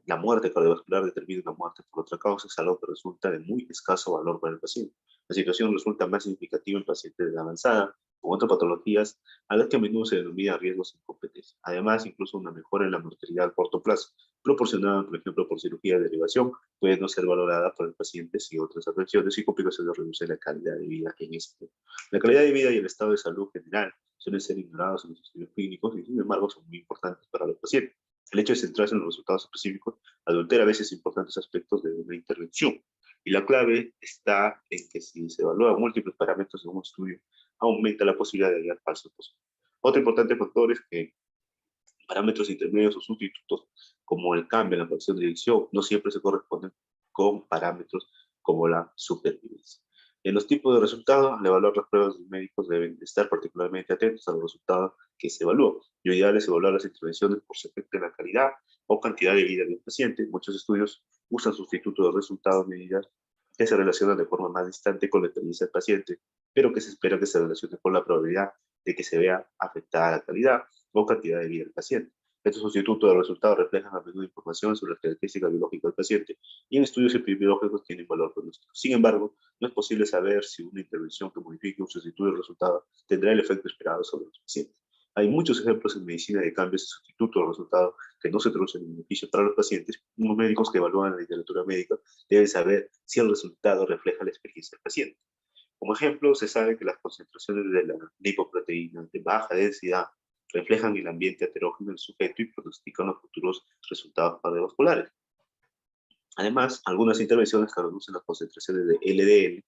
la muerte cardiovascular determina una muerte por otra causa es algo que resulta de muy escaso valor para el paciente. La situación resulta más significativa en pacientes de edad avanzada, con otras patologías a las que a menudo se denomina riesgos de incompetencia. Además, incluso una mejora en la mortalidad a corto plazo, proporcionada, por ejemplo, por cirugía de derivación, puede no ser valorada por el paciente si otras afecciones y complicaciones reducen la calidad de vida en este. La calidad de vida y el estado de salud general suelen ser ignorados en los estudios clínicos y, sin embargo, son muy importantes para los pacientes. El hecho de centrarse en los resultados específicos adultera a veces importantes aspectos de una intervención. Y la clave está en que si se evalúan múltiples parámetros en un estudio, aumenta la posibilidad de hallar falsos positivos. Otro importante factor es que parámetros intermedios o sustitutos, como el cambio en la fracción de dirección, no siempre se corresponden con parámetros como la supervivencia. En los tipos de resultados, al evaluar las pruebas, los médicos deben estar particularmente atentos a los resultados que se evalúan. Lo ideal es evaluar las intervenciones por su efecto en la calidad o cantidad de vida del paciente. Muchos estudios usan sustitutos de resultados, medidas que se relacionan de forma más distante con la experiencia del paciente, pero que se espera que se relacione con la probabilidad de que se vea afectada la calidad o cantidad de vida del paciente. Estos sustitutos de resultados reflejan a menudo información sobre las características biológicas del paciente y en estudios epidemiológicos tienen valor pronóstico. Sin embargo, no es posible saber si una intervención que modifique un sustituto de resultado tendrá el efecto esperado sobre los pacientes. Hay muchos ejemplos en medicina de cambios de sustituto o resultado que no se traducen en beneficio para los pacientes. Los médicos que evalúan la literatura médica deben saber si el resultado refleja la experiencia del paciente. Como ejemplo, se sabe que las concentraciones de la lipoproteína de baja densidad reflejan el ambiente heterógeno del sujeto y pronostican los futuros resultados cardiovasculares. Además, algunas intervenciones que reducen las concentraciones de LDL,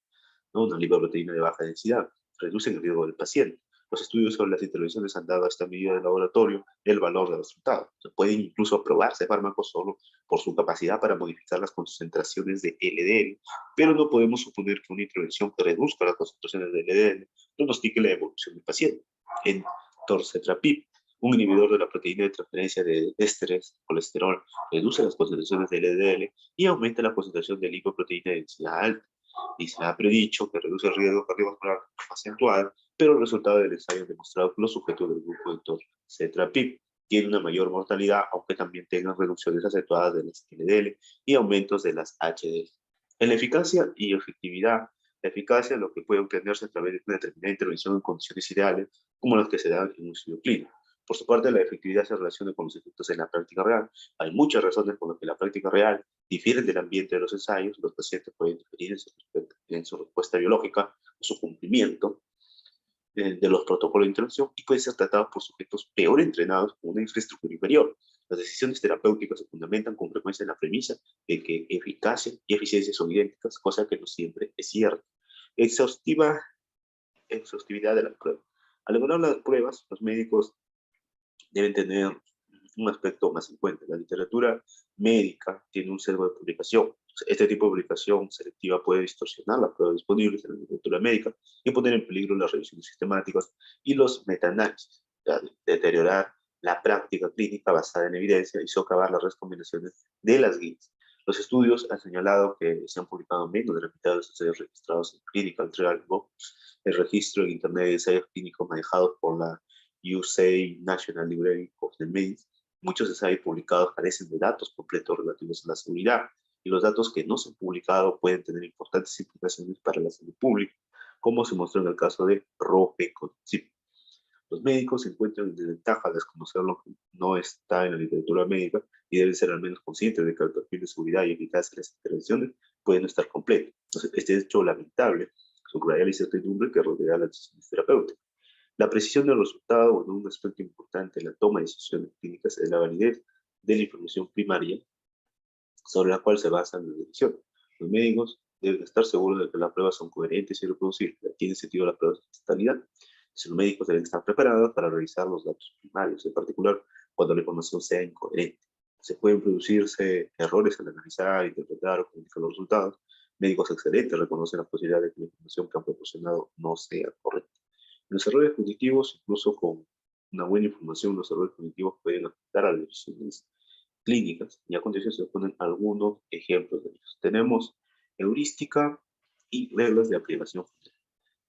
¿no?, una lipoproteína de baja densidad, reducen el riesgo del paciente. Los estudios sobre las intervenciones han dado a esta medida de laboratorio el valor del resultado. Se pueden incluso aprobarse fármacos solo por su capacidad para modificar las concentraciones de LDL, pero no podemos suponer que una intervención que reduzca las concentraciones de LDL pronostique la evolución del paciente. En torcetrapib, un inhibidor de la proteína de transferencia de ésteres, colesterol, reduce las concentraciones de LDL y aumenta la concentración de lipoproteína de densidad alta. Y se ha predicho que reduce el riesgo cardiovascular acentuado, pero el resultado del ensayo ha demostrado que los sujetos del grupo de torcetrapib tienen una mayor mortalidad, aunque también tengan reducciones acentuadas de las LDL y aumentos de las HDL. En la eficacia y efectividad, la eficacia es lo que puede obtenerse a través de una determinada intervención en condiciones ideales, como las que se dan en un estudio clínico. Por su parte, la efectividad se relaciona con los efectos en la práctica real. Hay muchas razones por las que la práctica real difiere del ambiente de los ensayos. Los pacientes pueden diferir en su respuesta biológica o su cumplimiento de los protocolos de intervención y pueden ser tratados por sujetos peor entrenados con una infraestructura inferior. Las decisiones terapéuticas se fundamentan con frecuencia en la premisa de que eficacia y eficiencia son idénticas, cosa que no siempre es cierta. Exhaustividad de las pruebas. Al elaborar las pruebas, los médicos deben tener un aspecto más en cuenta. La literatura médica tiene un sesgo de publicación. Este tipo de publicación selectiva puede distorsionar las pruebas disponibles en la literatura médica y poner en peligro las revisiones sistemáticas y los metaanálisis, deteriorar la práctica clínica basada en evidencia y socavar las recomendaciones de las guías. Los estudios han señalado que se han publicado menos de la mitad de los ensayos registrados en Clinical Trial Books, el registro en Internet de ensayos clínicos manejados por la USA National Library of the Medicine. Muchos ensayos publicados carecen de datos completos relativos a la seguridad, y los datos que no se han publicado pueden tener importantes implicaciones para la salud pública, como se mostró en el caso de Ropecoxib. Los médicos se encuentran en desventaja al desconocer lo que no está en la literatura médica y deben ser al menos conscientes de que el perfil de seguridad y eficacia de las intervenciones puede no estar completo. Entonces, este hecho lamentable subraya la incertidumbre que rodea las decisiones terapéuticas. La precisión del resultado, bueno, un aspecto importante en la toma de decisiones clínicas es la validez de la información primaria sobre la cual se basan las decisiones. Los médicos deben estar seguros de que las pruebas son coherentes y reproducibles. Tiene sentido las pruebas de totalidad. Los médicos deben estar preparados para revisar los datos primarios, en particular cuando la información sea incoherente. Se pueden producirse errores al analizar, interpretar o comunicar los resultados. Médicos excelentes reconocen la posibilidad de que la información que han proporcionado no sea correcta. Los errores cognitivos, incluso con una buena información, los errores cognitivos pueden afectar a las decisiones clínicas, y a continuación se ponen algunos ejemplos de ellos. Tenemos heurística y reglas de aplicación general.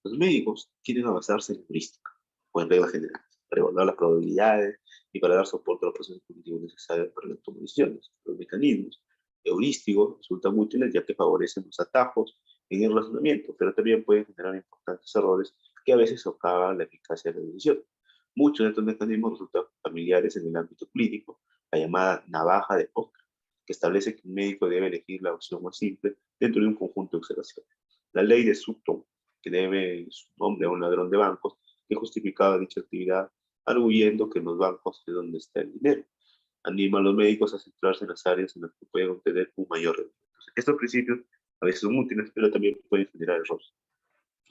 Los médicos tienden a basarse en heurística o en reglas generales para evaluar las probabilidades y para dar soporte a los procesos cognitivos necesarios para la toma de decisiones. Los mecanismos heurísticos resultan útiles ya que favorecen los atajos en el razonamiento, pero también pueden generar importantes errores que a veces socavan la eficacia de la decisión. Muchos de estos mecanismos resultan familiares en el ámbito clínico, la llamada navaja de Ockham, que establece que un médico debe elegir la opción más simple dentro de un conjunto de observaciones. La ley de Sutton, que debe su nombre a un ladrón de bancos, que justificaba dicha actividad arguyendo que en los bancos es donde está el dinero. Anima a los médicos a centrarse en las áreas en las que pueden obtener un mayor rendimiento. Estos principios a veces son útiles, pero también pueden generar errores.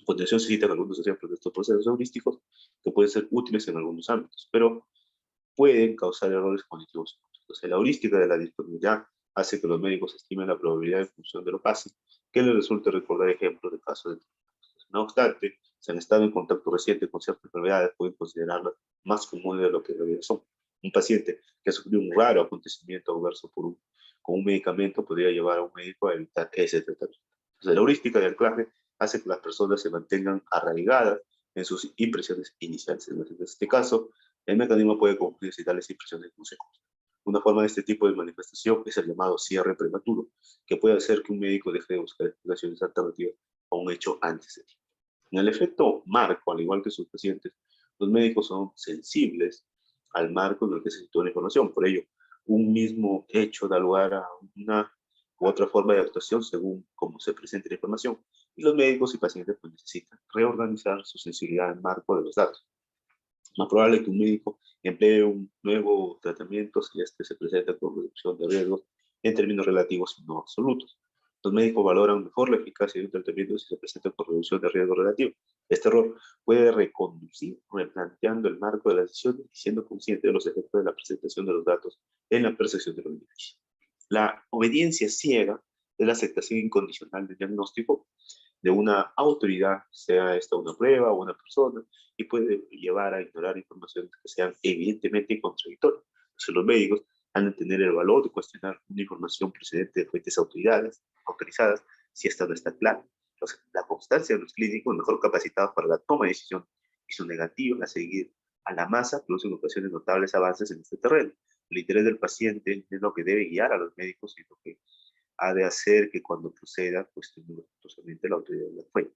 A continuación se citan algunos ejemplos de estos procesos heurísticos que pueden ser útiles en algunos ámbitos, pero pueden causar errores cognitivos. Entonces, la heurística de la disponibilidad hace que los médicos estimen la probabilidad en función de lo fácil que les resulte recordar ejemplos de casos de. No obstante, si han estado en contacto reciente con ciertas enfermedades, pueden considerarlas más comunes de lo que en realidad son. Un paciente que ha sufrido un raro acontecimiento adverso con un medicamento podría llevar a un médico a evitar ese tratamiento. Entonces, la heurística de anclaje hace que las personas se mantengan arraigadas en sus impresiones iniciales. En este caso, el mecanismo puede cumplir si tales impresiones no se cumplen. Una forma de este tipo de manifestación es el llamado cierre prematuro, que puede hacer que un médico deje de buscar explicaciones alternativas a un hecho antes de tiempo. En el efecto marco, al igual que sus pacientes, Los médicos son sensibles al marco en el que se sitúa la información. Por ello, un mismo hecho da lugar a una u otra forma de actuación según cómo se presente la información. Y los médicos y pacientes pues, necesitan reorganizar su sensibilidad al marco de los datos. Es más probable que un médico emplee un nuevo tratamiento si este se presenta con reducción de riesgos en términos relativos y no absolutos. Los médicos valoran mejor la eficacia de un tratamiento si se presenta con reducción de riesgo relativo. Este error puede reconducir replanteando el marco de la decisión y siendo consciente de los efectos de la presentación de los datos en la percepción de los beneficios. La obediencia ciega es la aceptación incondicional del diagnóstico de una autoridad, sea esta una prueba o una persona, y puede llevar a ignorar informaciones que sean evidentemente contradictorias. Entonces, los médicos han de tener el valor de cuestionar una información procedente de fuentes autorizadas si esta no está clara. Entonces, la constancia de los clínicos mejor capacitados para la toma de decisión y su negativa a seguir a la masa produce en ocasiones notables avances en este terreno. El interés del paciente es lo que debe guiar a los médicos y lo que ha de hacer que cuando proceda cuestione respetuosamente la autoridad de la fe.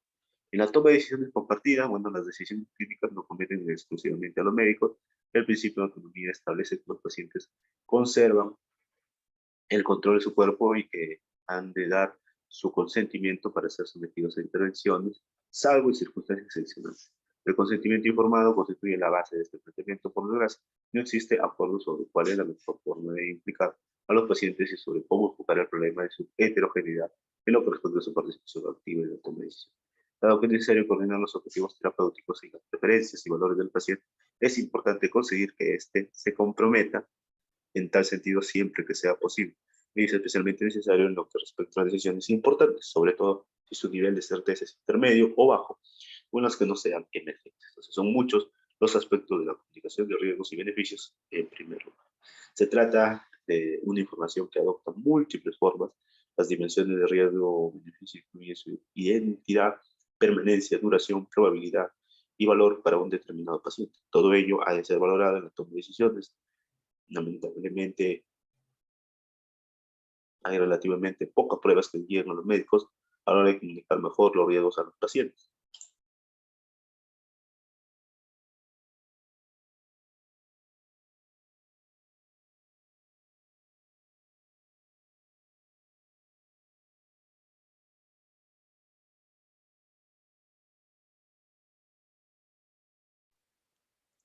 En la toma de decisiones compartidas, bueno, las decisiones clínicas no competen exclusivamente a los médicos. El principio de autonomía establece que los pacientes conservan el control de su cuerpo y que han de dar su consentimiento para ser sometidos a intervenciones, salvo en circunstancias excepcionales. El consentimiento informado constituye la base de este planteamiento. Por desgracia, no existe acuerdo sobre cuál es la mejor forma de implicar a los pacientes y sobre cómo enfocar el problema de su heterogeneidad en lo que responde a su participación activa en la toma de decisión. Dado que es necesario coordinar los objetivos terapéuticos y las preferencias y valores del paciente, es importante conseguir que éste se comprometa en tal sentido siempre que sea posible. Y es especialmente necesario en lo que respecta a decisiones importantes, sobre todo si su nivel de certeza es intermedio o bajo, o en las que no sean emergentes. Entonces, son muchos los aspectos de la comunicación de riesgos y beneficios en primer lugar. Se trata de una información que adopta múltiples formas. Las dimensiones de riesgo o beneficio incluyen su identidad, permanencia, duración, probabilidad y valor para un determinado paciente. Todo ello ha de ser valorado en la toma de decisiones. Lamentablemente, hay relativamente pocas pruebas que guíen a los médicos a la hora de comunicar mejor los riesgos a los pacientes.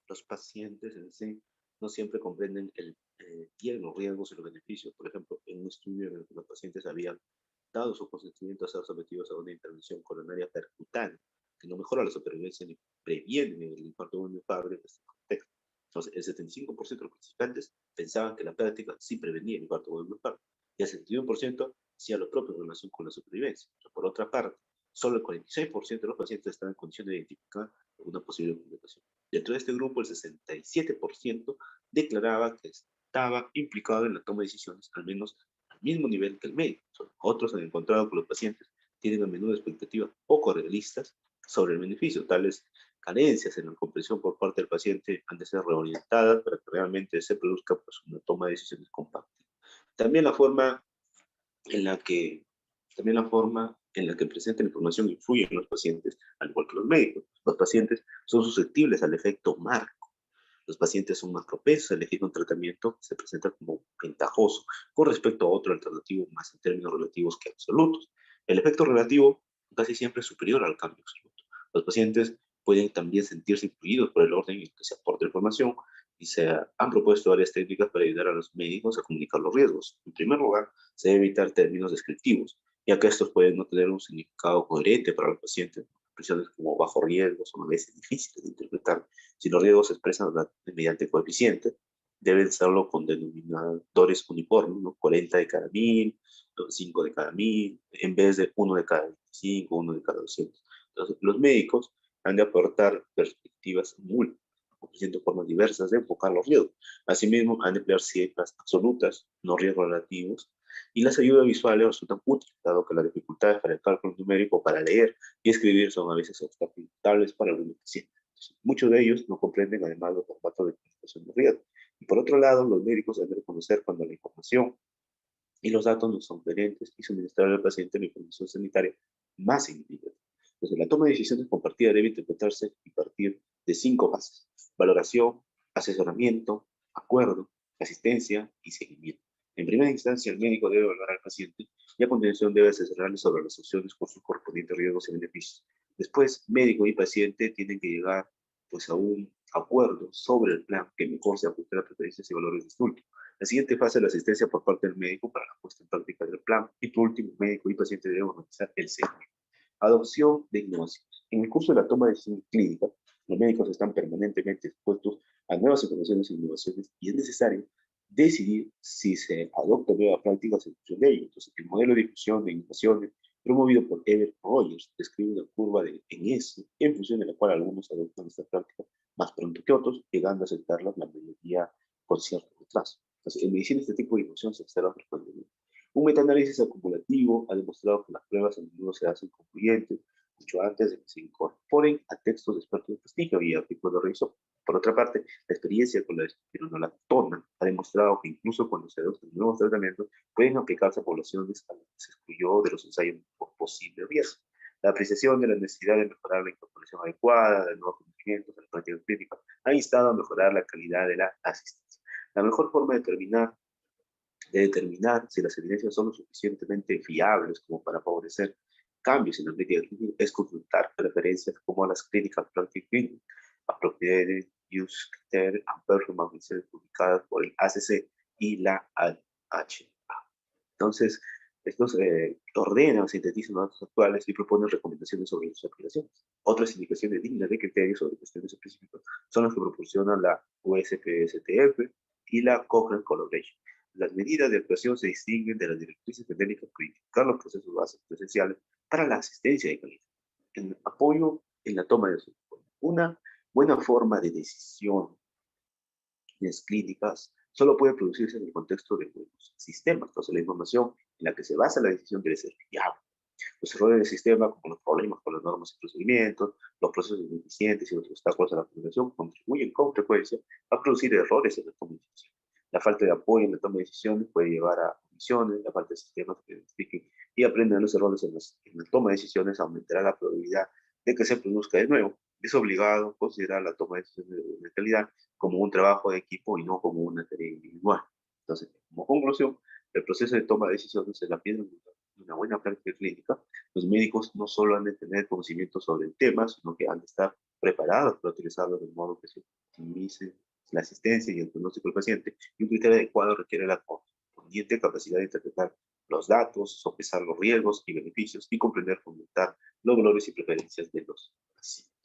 Los pacientes en sí no siempre comprenden bien los riesgos y los beneficios. Por ejemplo, en un estudio en el que los pacientes habían dado su consentimiento a ser sometidos a una intervención coronaria percutánea, que no mejora la supervivencia ni previene el infarto de un miocardio en este contexto. Entonces, el 75% de los participantes pensaban que la práctica sí prevenía el infarto de un miocardio y el 71% hacía lo propio en relación con la supervivencia. Pero por otra parte, solo el 46% de los pacientes estaban en condición de identificar una posible complicación. Dentro de este grupo, el 67% declaraba que estaba implicado en la toma de decisiones, al menos al mismo nivel que el médico. Otros han encontrado que los pacientes tienen a menudo expectativas poco realistas sobre el beneficio. Tales carencias en la comprensión por parte del paciente han de ser reorientadas para que realmente se produzca pues, una toma de decisiones compacta. También la forma en la que, también la forma en la que presenta la información influye en los pacientes, al igual que los médicos. Los pacientes son susceptibles al efecto marco. Los pacientes son más propensos a elegir un tratamiento que se presenta como ventajoso con respecto a otro alternativo más en términos relativos que absolutos. El efecto relativo casi siempre es superior al cambio absoluto. Los pacientes pueden también sentirse influidos por el orden en el que se aporta información y se han propuesto varias técnicas para ayudar a los médicos a comunicar los riesgos. En primer lugar, se debe evitar términos descriptivos, ya que estos pueden no tener un significado coherente para los pacientes. Expresiones como bajo riesgo son a veces difíciles de interpretar. Si los riesgos se expresan mediante coeficientes, deben serlo con denominadores uniformes, ¿no? 40 de cada 1000, 5 de cada 1000, en vez de 1 de cada 25, 1 de cada 200. Entonces, los médicos han de aportar perspectivas múltiples, ofreciendo formas diversas de enfocar los riesgos. Asimismo, han de emplear cifras absolutas, no riesgos relativos, y las ayudas visuales resultan útiles, dado que las dificultades para el cálculo numérico, para leer y escribir son a veces obstaculitables para algunos pacientes. Muchos de ellos no comprenden además los formatos de comunicación de riesgo. Y por otro lado, los médicos deben reconocer cuando la información y los datos no son coherentes y suministrar al paciente la información sanitaria más significativa. Entonces, la toma de decisiones compartida debe interpretarse y partir de 5 fases: valoración, asesoramiento, acuerdo, asistencia y seguimiento. En primera instancia, el médico debe evaluar al paciente y a continuación debe asesorarle sobre las opciones con sus correspondientes riesgos y beneficios. Después, médico y paciente tienen que llegar pues, a un acuerdo sobre el plan que mejor se ajuste a las preferencias y valores de este último. La siguiente fase es la asistencia por parte del médico para la puesta en práctica del plan. Y por último, médico y paciente deben organizar el seguimiento. Adopción de innovaciones. En el curso de la toma de decisión clínica, los médicos están permanentemente expuestos a nuevas informaciones e innovaciones y es necesario decidir si se adopta nuevas prácticas en función de ello. Entonces, el modelo de difusión de innovaciones promovido por Everett Rogers describe una curva en S en función de la cual algunos adoptan esta práctica más pronto que otros, llegando a aceptarlas la mayoría con cierto retraso. Entonces, en medicina este tipo de innovación se observa frecuentemente. Un metaanálisis acumulativo ha demostrado que las pruebas a menudo se hacen concluyentes mucho antes de que se incorporen a textos de expertos de prestigio y artículos de revisión. Por otra parte, la experiencia con la espironolactona ha demostrado que incluso cuando se adoptan nuevos tratamientos, pueden aplicarse a poblaciones a las que se excluyó de los ensayos por posible riesgo. La apreciación de la necesidad de mejorar la incorporación adecuada de nuevos conocimientos en la práctica clínica ha instado a mejorar la calidad de la asistencia. La mejor forma de determinar si las evidencias son lo suficientemente fiables como para favorecer cambios en la práctica clínica es consultar referencias como las Clinical Practice Guidelines, Appropriate Use Criteria and Performance Research publicadas por el ACC y la AHA. Entonces, estos ordenan, sintetizan los datos actuales y proponen recomendaciones sobre sus aplicaciones. Otras indicaciones dignas de criterios sobre cuestiones específicas son las que proporcionan la USPSTF y la Cochrane Collaboration. Las medidas de actuación se distinguen de las directrices genéricas para identificar los procesos básicos esenciales para la asistencia de calidad. En apoyo en la toma de decisiones. Una buena forma de decisión clínicas solo puede producirse en el contexto de buenos sistemas. Entonces, la información en la que se basa la decisión debe ser fiable. Los errores del sistema, como los problemas con las normas y procedimientos, los procesos ineficientes y los obstáculos a la comunicación, contribuyen con frecuencia a producir errores en la toma de decisiones. La falta de apoyo en la toma de decisiones puede llevar a omisiones. La falta de sistemas que identifiquen y aprendan los errores en la toma de decisiones aumentará la probabilidad de que se produzca de nuevo. Es obligado considerar la toma de decisiones de calidad como un trabajo de equipo y no como una tarea individual. Entonces, como conclusión, el proceso de toma de decisiones es la piedra de una buena práctica clínica. Los médicos no solo han de tener conocimiento sobre el tema, sino que han de estar preparados para utilizarlo de modo que se optimice la asistencia y el pronóstico del paciente, y un criterio adecuado requiere la correspondiente capacidad de interpretar los datos, sopesar los riesgos y beneficios y comprender, fomentar los valores y preferencias de los pacientes.